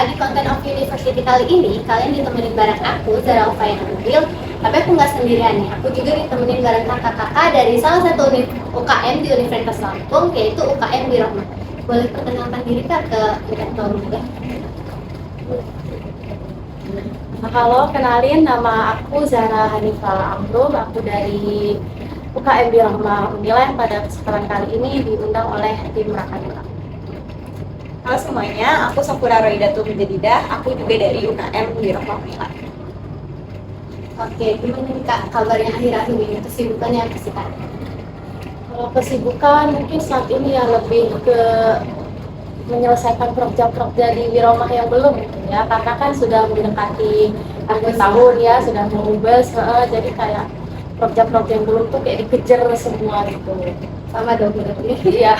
di Content of University kali ini, kalian ditemenin bareng aku, Zara Ufaya Nabil. Tapi aku nggak sendirian nih, aku juga ditemenin bareng kakak-kakak dari salah satu UKM di Universitas Lampung, yaitu UKM Birohma. Boleh perkenalkan diri Kak ke Direktur juga? Halo, kenalin nama aku Zara Hanifah Amrum. Aku dari UKM Birohma Unila yang pada kesempatan kali ini diundang oleh tim Rakadura. Halo semuanya, aku Safura Roidatul Mujadidah. Aku juga dari UKM Birohma Unila. Oke, gimana nih Kak kabarnya akhir-akhir ini? Kesibukannya apa sih Kak? Kalau kesibukan mungkin saat ini ya lebih ke menyelesaikan proyek-proyek di Birohma yang belum gitu ya, karena kan sudah mendekati akhir tahun ya, sudah mau bebas, jadi kayak proyek-proyek yang belum tuh kayak dikejar semua gitu. Sama dong berarti. Iya.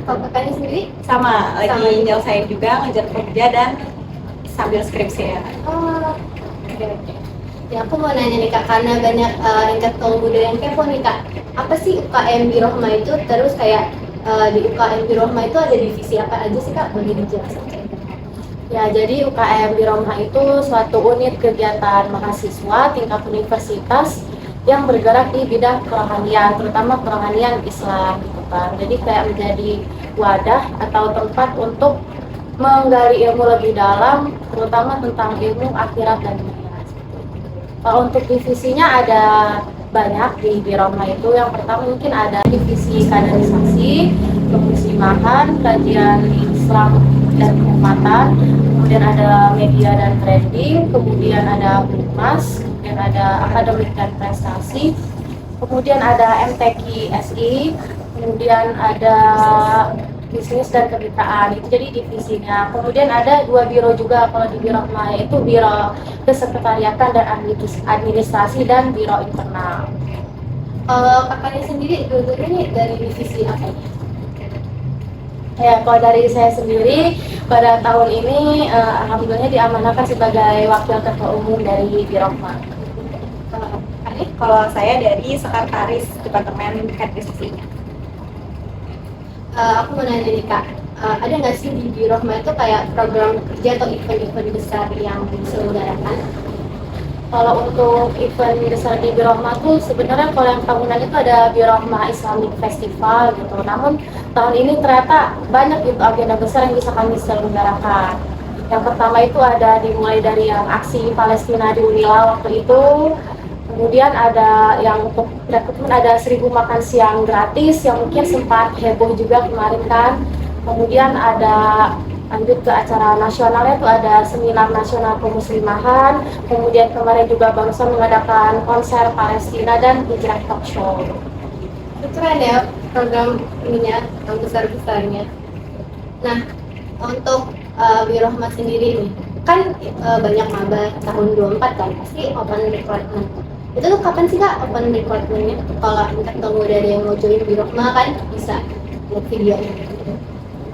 Kalau kakaknya sendiri? Sama, lagi Sama juga. nyelesain juga, ngejar kerja dan sambil skripsi ya. Oh, oke. Ya aku mau nanya nih Kak, karena banyak tingkat kaum muda yang kepo nih Kak. Apa sih UKM Birohma itu? Terus kayak di UKM Birohma itu ada divisi apa aja sih Kak? Boleh dijelaskan? Ya, jadi UKM Birohma itu suatu unit kegiatan mahasiswa tingkat universitas yang bergerak di bidang kerohanian, terutama kerohanian Islam gitu kan. Jadi kayak menjadi wadah atau tempat untuk menggali ilmu lebih dalam, terutama tentang ilmu akhirat dan dunia. Kalau untuk divisinya ada banyak di Birohma itu. Yang pertama mungkin ada divisi kaderisasi, kemuslimahan, kajian Islam dan keumatan, kemudian ada media dan branding, kemudian ada humas, kemudian ada akademik dan prestasi, kemudian ada MTQ SI, kemudian ada bisnis dan kemitraan, itu jadi divisinya. Kemudian ada dua biro juga kalau di Birohma, yaitu biro kesekretariatan dan administrasi dan biro internal. Kalau kakaknya sendiri dua-duanya dari divisi apa? Ya, kalau dari saya sendiri pada tahun ini alhamdulillah diamanahkan sebagai wakil ketua umum dari Birohma. Kalau saya dari sekretaris Departemen Kaderisasi. Aku mau nanya nih Kak, ada nggak sih di Birohma itu kayak program kerja atau event-event besar yang diselenggarakan? Kalau untuk event besar di Birohma tuh sebenarnya kalau yang tahunan itu ada Birohma Islamic Festival gitu. Namun tahun ini ternyata banyak itu agenda besar yang bisa kami selenggarakan. Yang pertama itu ada dimulai dari yang aksi Palestina di Unila waktu itu. Kemudian ada yang untuk rekrutmen ada 1000 makan siang gratis yang mungkin sempat heboh juga kemarin kan. Kemudian ada lanjut ke acara nasionalnya itu ada seminar nasional kemuslimahan. Kemudian kemarin juga barusan mengadakan konser Palestina dan hijrah talk show. Itu keren ya program ininya yang besar-besarnya. Nah, untuk Birohma sendiri nih, kan banyak maba tahun 24 kan, pasti open recruitment. Itu tuh kapan sih Kak open recruitment-nya? Kalau tingkat kaum muda ada yang mau join Birohma kan bisa lihat videonya.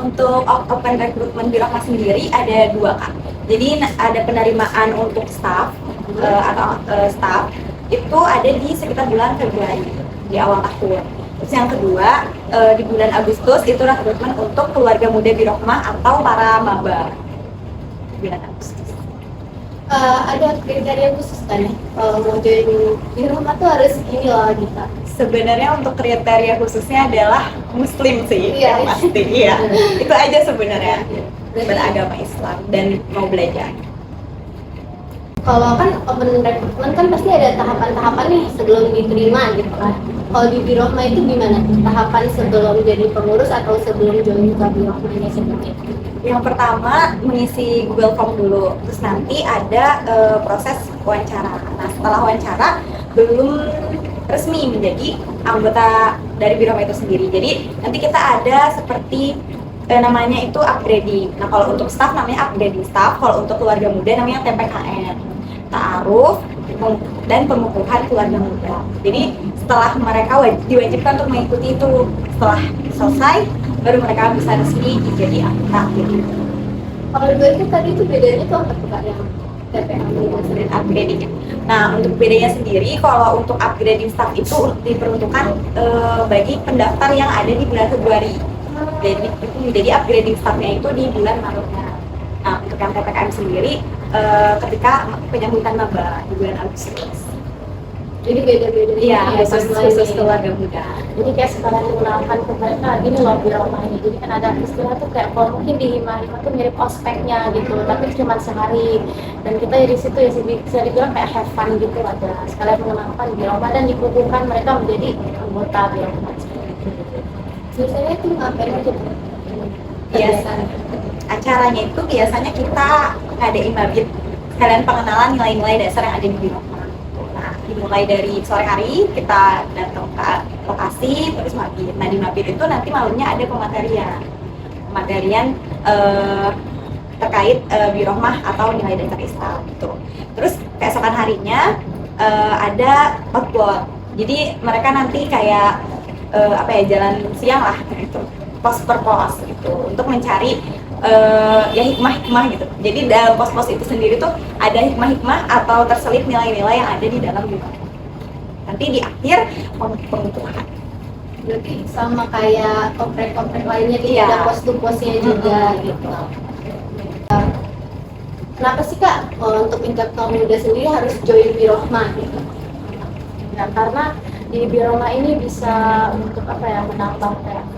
Untuk open recruitment Birohma sendiri ada dua Kak. Jadi ada penerimaan untuk staff staff itu ada di sekitar bulan Februari di awal tahun. Terus yang kedua di bulan Agustus itu rekrutmen untuk keluarga muda Birohma atau para maba. Bulan Agustus. Ada kriteria khusus kan ya? Kalau mau join Birohma tuh harus ini loh gitu. Sebenarnya untuk kriteria khususnya adalah Muslim sih, Iya. yang pasti. Iya, itu aja sebenarnya. Berarti- Beragama Islam dan mau belajar. Kalau kan open recruitment kan pasti ada tahapan-tahapan nih sebelum diterima gitu kan. Kalau di Birohma itu gimana? Tahapan sebelum jadi pengurus atau sebelum join ke Birohmanya sendiri? Yang pertama mengisi Google Form dulu, terus nanti ada proses wawancara. Nah setelah wawancara belum resmi menjadi anggota dari Birohma itu sendiri. Jadi nanti kita ada seperti namanya itu upgrading. Nah kalau untuk staff namanya upgrading staff, kalau untuk keluarga muda namanya TPKN, ta'aruf dan pengukuhan keluarga muda. Jadi setelah mereka diwajibkan untuk mengikuti itu, setelah selesai baru mereka bisa resmi jadi anggota gitu. Kalau dua itu tadi itu bedanya tuh apa tuh Kak yang TPA Dan upgrading. Nah untuk bedanya sendiri, kalau untuk upgrading staff itu diperuntukkan bagi pendaftar yang ada di bulan Februari. Jadi upgrading staffnya itu di bulan Maretnya. Nah untuk yang PPKM sendiri ketika penyambutan maba di bulan Agustus. Jadi beda-beda. Iya, khusus timeline-nya. keluarga muda. Jadi kayak sekarang mengenalkan ke mereka gini loh Biroma ini. Jadi kan ada istilah tuh kayak kalau mungkin di Hima tuh mirip ospeknya gitu, tapi cuma sehari. Dan kita di situ ya bisa dibilang kayak have fun gitu ada. Sekalian mengenalkan Biroma dan dikukuhkan mereka menjadi anggota Biroma. Biasanya itu ngapain aja? Biasa. Acaranya itu biasanya kita ngadain mabit, sekalian pengenalan nilai-nilai dasar yang ada di Biroma. Nah, dimulai dari sore hari kita datang ke lokasi terus mabit. Nah di mabit itu nanti malamnya ada pematerian terkait Biromah atau nilai dasar Islam gitu. Terus keesokan harinya ada potluck. Jadi mereka nanti kayak jalan siang lah gitu, pos per pos gitu untuk mencari ya hikmah-hikmah gitu. Jadi dalam pos-pos itu sendiri tuh ada hikmah-hikmah atau terselip nilai-nilai yang ada di dalam Biromah. Nanti di akhir pengukuhan. Berarti sama kayak komplek-komplek lainnya gitu, Iya. ada pos-posnya juga gitu. Kenapa sih Kak untuk tingkat kaum muda sendiri harus join Biromah gitu? Ya, karena di Biroma ini bisa untuk menambah kayak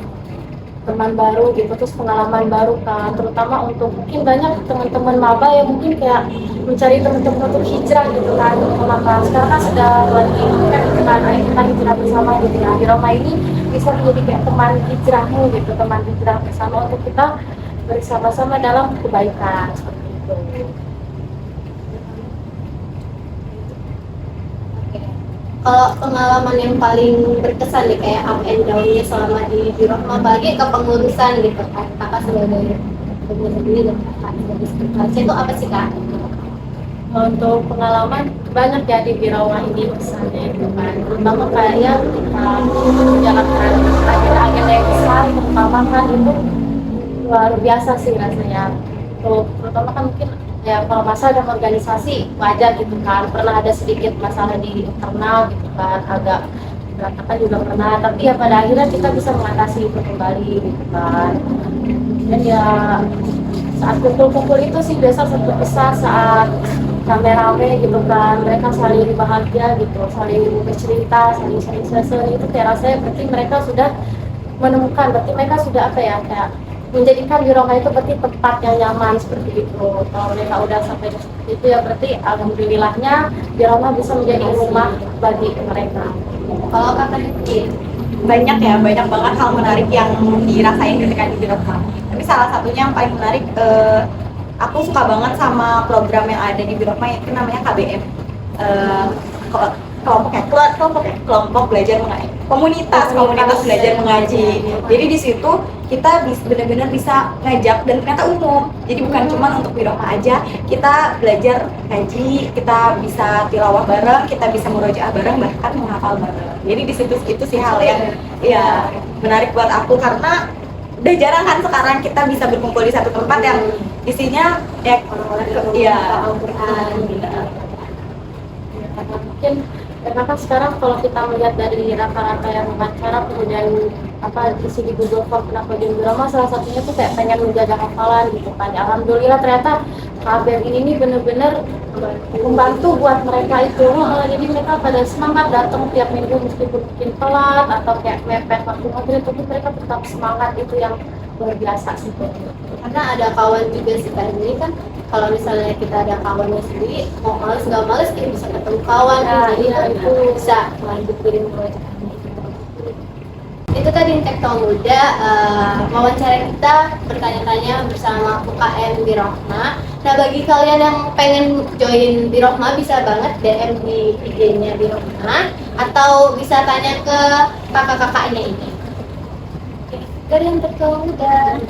teman baru gitu, terus pengalaman baru kan, terutama untuk mungkin banyak teman-teman maba yang mungkin kayak mencari teman-teman untuk hijrah gitu kan, untuk maba. Sekarang kan sudah lagi kan kita hijrah bersama gitu ya. Biroma ini bisa menjadi kayak teman hijrahmu gitu, teman hijrah bersama untuk kita bersama-sama dalam kebaikan seperti itu. Kalau pengalaman yang paling berkesan nih kayak up and down-nya selama di Biromah bagi kepengurusan gitu kan, Kakak sebagai pengurus sendiri dan Kakak sebagai sekretaris itu apa sih Kak? Untuk pengalaman banyak ya di Biroma ini misalnya itu kan, terutama kayak kita menjalankan agenda yang besar, terutama kan itu luar biasa sih rasanya. Terutama kan mungkin ya kalau masalah dalam organisasi wajar gitu kan, pernah ada sedikit masalah di internal gitu kan, agak berantakan juga pernah, tapi ya pada akhirnya kita bisa mengatasi itu kembali gitu kan. Dan ya saat kumpul-kumpul itu sih biasa satu besar saat rame-rame gitu kan, mereka saling bahagia gitu, saling bercerita, saling sharing itu kayak rasanya berarti mereka sudah menemukan, berarti mereka sudah kayak menjadikan Biroma itu berarti tempat yang nyaman seperti itu. Kalau mereka udah sampai seperti itu ya berarti alhamdulillahnya Biroma bisa menjadi rumah bagi mereka. Kalau Kakak itu Banyak banget hal menarik yang dirasain ketika di Biromah. Tapi salah satunya yang paling menarik, aku suka banget sama program yang ada di Biromah itu namanya KBM. Kelompok belajar mengaji, komunitas belajar mengaji. Jadi di situ kita benar-benar bisa ngajak dan ternyata umum. Jadi bukan cuma untuk Biromah aja, kita belajar ngaji, kita bisa tilawah bareng, kita bisa murojaah bareng, bahkan menghafal bareng. Jadi di situ itu sih hal yang ya menarik buat aku karena udah jarang kan sekarang kita bisa berkumpul di satu tempat yang isinya ya Al-Quran gitu. Karena mungkin karena kan sekarang kalau kita melihat dari rata-rata yang wawancara kemudian isi di Google Form kenapa di Biroma, salah satunya tuh kayak pengen menjaga hafalan gitu kan. Ya, alhamdulillah ternyata KBM ini benar-benar membantu buat mereka itu. Jadi mereka pada semangat datang tiap minggu meskipun mungkin telat atau kayak mepet waktu ngobrol, tapi mereka tetap semangat, itu yang luar biasa sih. Karena ada kawan juga sih kan, ini kan kalau misalnya kita ada kawannya sendiri, mau males nggak males kita bisa ketemu kawan, jadi itu bisa lanjutin proyeknya. Itu tadi Intek Kaum Muda, wawancara kita bertanya-tanya bersama UKM Biromah. Nah bagi kalian yang pengen join Biromah bisa banget DM di IG-nya Biromah atau bisa tanya ke kakak-kakaknya ini. Oke, dari Intek Kaum Muda.